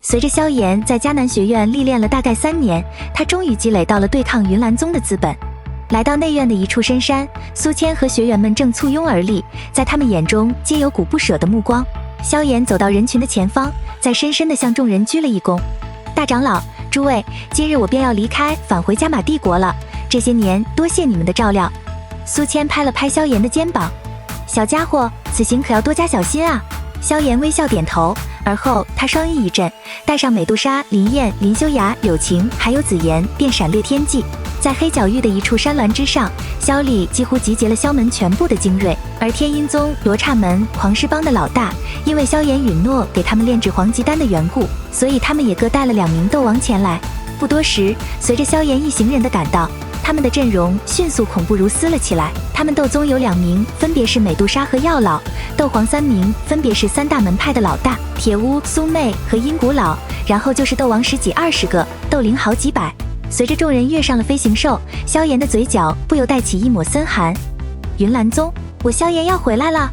随着萧炎在迦南学院历练了大概3年，他终于积累到了对抗云岚宗的资本。来到内院的一处深山，苏谦和学员们正簇拥而立，在他们眼中皆有股不舍的目光。萧炎走到人群的前方，再深深地向众人鞠了一躬：“大长老，诸位，今日我便要离开，返回加玛帝国了。这些年多谢你们的照料。”苏谦拍了拍萧炎的肩膀：“小家伙，此行可要多加小心啊。”萧炎微笑点头，而后他双翼一震，带上美杜莎、林燕、林修雅、柳晴还有紫妍，便闪掠天际。在黑角域的一处山峦之上，萧厉几乎集结了萧门全部的精锐，而天阴宗、罗刹门、黄狮帮的老大，因为萧炎允诺给他们炼制黄极丹的缘故，所以他们也各带了2名斗王前来。不多时，随着萧炎一行人的赶到，他们的阵容迅速恐怖如斯了起来。他们斗宗有2名，分别是美杜莎和药老；斗皇3名，分别是3大门派的老大铁巫、苏妹和阴谷老，然后就是斗王10几20个，斗灵好几百。随着众人跃上了飞行兽，萧炎的嘴角不由带起一抹森寒。云岚宗，我萧炎要回来了。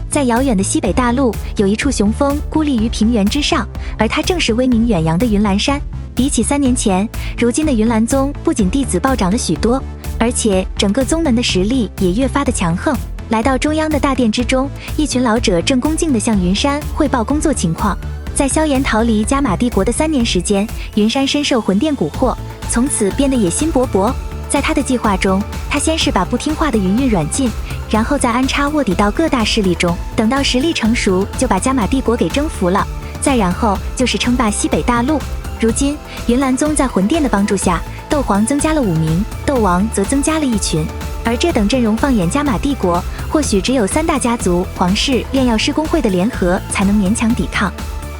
在遥远的西北大陆，有一处雄峰孤立于平原之上，而它正是威名远扬的云岚山。比起3年前，如今的云岚宗不仅弟子暴涨了许多，而且整个宗门的实力也越发的强横。来到中央的大殿之中，一群老者正恭敬地向云山汇报工作情况。在萧炎逃离加玛帝国的3年时间，云山深受魂殿蛊惑，从此变得野心勃勃。在他的计划中，他先是把不听话的云韵软禁，然后再安插卧底到各大势力中，等到实力成熟，就把加玛帝国给征服了。再然后就是称霸西北大陆。如今，云岚宗在魂殿的帮助下，斗皇增加了5名，斗王则增加了1群。而这等阵容放眼加玛帝国，或许只有3大家族皇室、炼药师公会的联合才能勉强抵抗。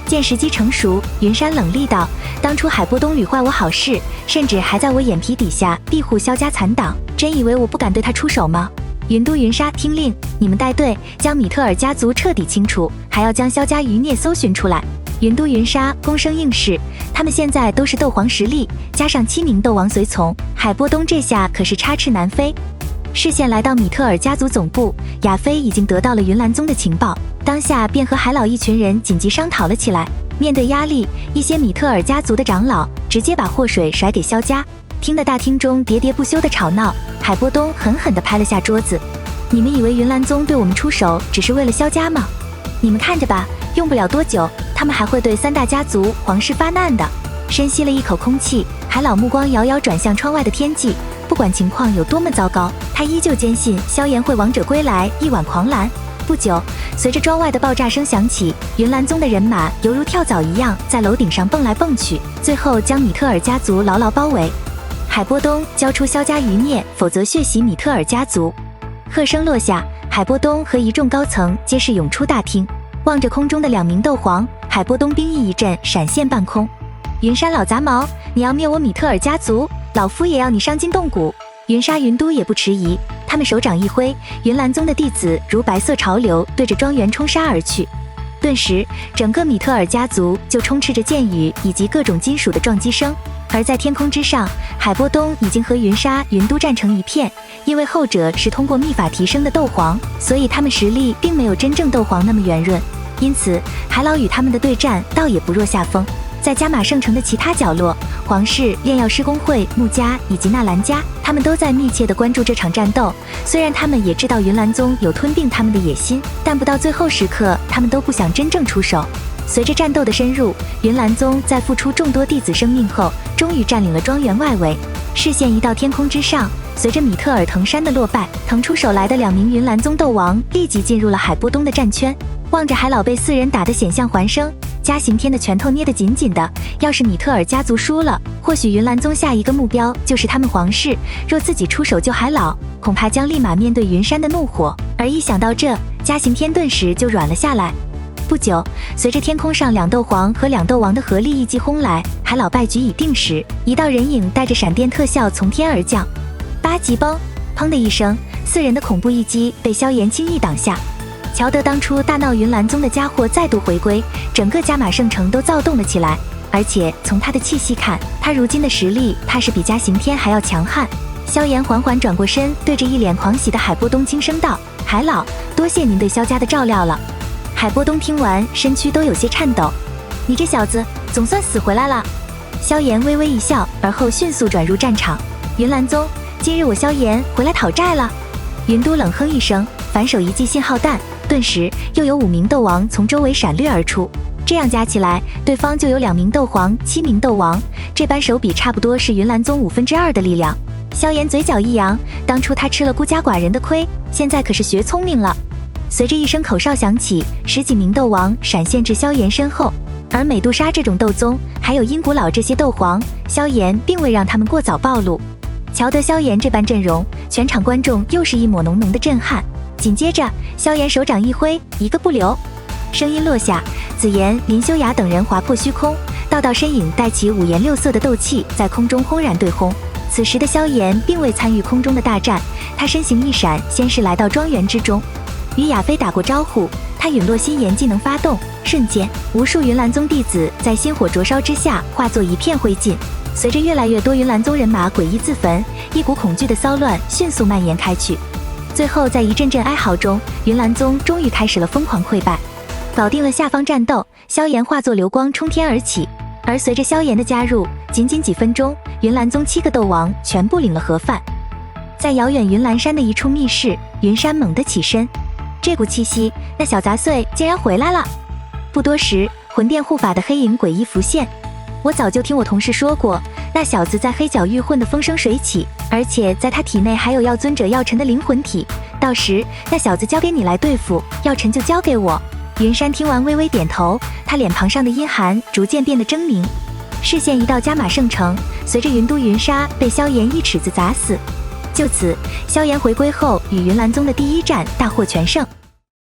见时机成熟，云山冷厉道：“当初海波东屡坏我好事，甚至还在我眼皮底下庇护萧家残党，真以为我不敢对他出手吗？”云都、云莎听令，你们带队将米特尔家族彻底清除，还要将萧家余孽搜寻出来。云都、云莎躬声应是，他们现在都是斗皇实力，加上7名斗王随从，海波东这下可是插翅难飞。视线来到米特尔家族总部，亚飞已经得到了云岚宗的情报，当下便和海老一群人紧急商讨了起来。面对压力，一些米特尔家族的长老直接把祸水甩给萧家，听得大厅中喋喋不休的吵闹。海波东狠狠地拍了下桌子：“你们以为云岚宗对我们出手只是为了萧家吗？你们看着吧，用不了多久，他们还会对3大家族皇室发难的。”深吸了一口空气，海老目光遥遥转向窗外的天际。不管情况有多么糟糕，他依旧坚信萧炎会王者归来，一碗狂澜。不久，随着庄外的爆炸声响起，云岚宗的人马犹如跳蚤一样在楼顶上蹦来蹦去，最后将米特尔家族牢牢包围。海波东，交出萧家余孽，否则血洗米特尔家族！喝声落下，海波东和一众高层皆是涌出大厅，望着空中的2名斗皇，海波东兵翼一震，闪现半空。云山老杂毛，你要灭我米特尔家族，老夫也要你伤筋动骨！云莎、云都也不迟疑，他们手掌一挥，云岚宗的弟子如白色潮流对着庄园冲杀而去。顿时，整个米特尔家族就充斥着剑雨以及各种金属的撞击声。而在天空之上，海波东已经和云莎、云都战成一片。因为后者是通过秘法提升的斗皇，所以他们实力并没有真正斗皇那么圆润，因此海老与他们的对战倒也不落下风。在加玛圣城的其他角落，皇室、炼药师公会、穆家以及纳兰家，他们都在密切地关注这场战斗。虽然他们也知道云岚宗有吞并他们的野心，但不到最后时刻，他们都不想真正出手。随着战斗的深入，云岚宗在付出众多弟子生命后，终于占领了庄园外围。视线移到天空之上，随着米特尔藤山的落败，腾出手来的2名云岚宗斗王立即进入了海波东的战圈。望着海老被4人打得险象环生，嘉刑天的拳头捏得紧紧的。要是米特尔家族输了，或许云岚宗下一个目标就是他们皇室。若自己出手救海老，恐怕将立马面对云山的怒火。而一想到这，嘉刑天顿时就软了下来。不久，随着天空上2斗皇和2斗王的合力一击轰来，海老败局已定时。一道人影带着闪电特效从天而降，8级崩！砰的一声，4人的恐怖一击被萧炎轻易挡下。乔得当初大闹云岚宗的家伙再度回归，整个加玛圣城都躁动了起来。而且从他的气息看，他如今的实力怕是比嘉刑天还要强悍。萧炎缓缓转过身，对着一脸狂喜的海波东轻声道：“海老，多谢您对萧家的照料了。”海波东听完，身躯都有些颤抖。你这小子总算死回来了。萧炎微微一笑，而后迅速转入战场。云岚宗，今日我萧炎回来讨债了。云都冷哼一声，反手一记信号弹，顿时又有5名斗王从周围闪掠而出。这样加起来，对方就有2名斗皇，7名斗王，这般手笔差不多是云岚宗2/5的力量。萧炎嘴角一扬，当初他吃了孤家寡人的亏，现在可是学聪明了。随着一声口哨响起，10几名斗王闪现至萧炎身后。而美杜莎这种斗宗，还有阴谷老这些斗皇，萧炎并未让他们过早暴露。瞧得萧炎这般阵容，全场观众又是一抹浓浓的震撼。紧接着，萧炎手掌一挥，一个不留。声音落下，紫妍、林修雅等人划破虚空，道道身影带起5颜6色的斗气，在空中轰然对轰。此时的萧炎并未参与空中的大战，他身形一闪，先是来到庄园之中，与亚飞打过招呼。他陨落心炎技能发动，瞬间，无数云岚宗弟子在心火灼烧之下化作一片灰烬。随着越来越多云岚宗人马诡异自焚，一股恐惧的骚乱迅速蔓延开去。最后，在一阵阵哀嚎中，云岚宗终于开始了疯狂溃败。搞定了下方战斗，萧炎化作流光冲天而起。而随着萧炎的加入，仅仅几分钟，云岚宗7个斗王全部领了盒饭。在遥远云岚山的一处密室，云山猛地起身，这股气息，那小杂碎竟然回来了。不多时，魂殿护法的黑影诡异浮现。我早就听我同事说过，那小子在黑角域混得风生水起，而且在他体内还有药尊者药尘的灵魂体，到时那小子交给你来对付，药尘就交给我。云山听完微微点头，他脸庞上的阴寒逐渐变得狰狞，视线移到加玛圣城，随着云都云莎被萧炎一尺子砸死。就此，萧炎回归后与云岚宗的第1战大获全胜。